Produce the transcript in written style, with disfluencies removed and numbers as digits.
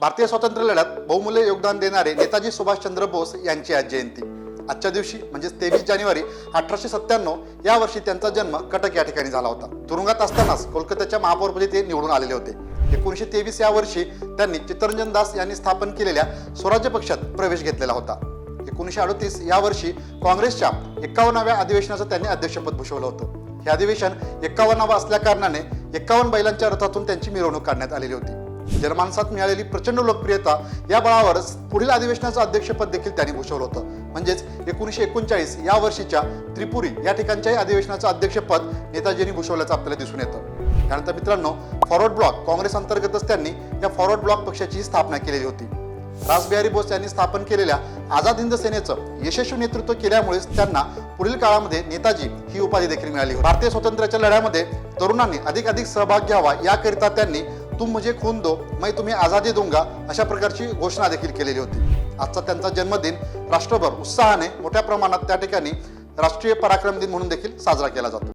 भारतीय स्वातंत्र्य लढ्यात बहुमूल्य योगदान देणारे नेताजी सुभाषचंद्र बोस यांची आज जयंती। आजच्या दिवशी म्हणजे 23 जानेवारी 1897 या वर्षी त्यांचा जन्म कटक या ठिकाणी झाला होता। तुरुंगात असतानाच कोलकात्याच्या महापौरपदी ते निवडून आलेले होते। 1923 या वर्षी त्यांनी चित्तरंजन दास यांनी स्थापन केलेल्या स्वराज्य पक्षात प्रवेश घेतलेला होता। 1938 या वर्षी काँग्रेसच्या 51व्या अधिवेशनाचं त्यांनी अध्यक्षपद भूषवलं होतं। हे अधिवेशन 51वा असल्या कारणाने 51 बैलांच्या रथातून त्यांची मिरवणूक काढण्यात आलेली होती। जनमानसात मिळालेली प्रचंड लोकप्रियता या बळावरच पुढील अधिवेशनाचं अध्यक्षपद देखील त्यांनी भूषवलं होतं। म्हणजेच 1939 या वर्षीच्या त्रिपुरी या ठिकाणच्या अधिवेशनाचं अध्यक्षपद नेताजींनी भूषवल्याचं आपल्याला दिसून येतं। त्यानंतर मित्रांनो, फॉरवर्ड ब्लॉक काँग्रेस अंतर्गतच त्यांनी या फॉरवर्ड ब्लॉक पक्षाची स्थापना केलेली होती। रासबिहारी बोस यांनी स्थापन केलेल्या आझाद हिंद सेनेचं यशस्वी नेतृत्व केल्यामुळेच त्यांना पुढील काळामध्ये नेताजी ही उपाधी देखील मिळाली। भारतीय स्वातंत्र्याच्या लढ्यामध्ये तरुणांनी अधिकाधिक सहभाग घ्यावा याकरिता त्यांनी तुम मुझे खून दो मैं तुम्हें आजादी दूंगा अशा प्रकारची घोषणा देखील केलेली होती। आजचा त्यांचा जन्मदिन राष्ट्रभर उत्साहाने मोठ्या प्रमाणात त्या ठिकाणी राष्ट्रीय पराक्रम दिन म्हणून देखील साजरा केला जातो।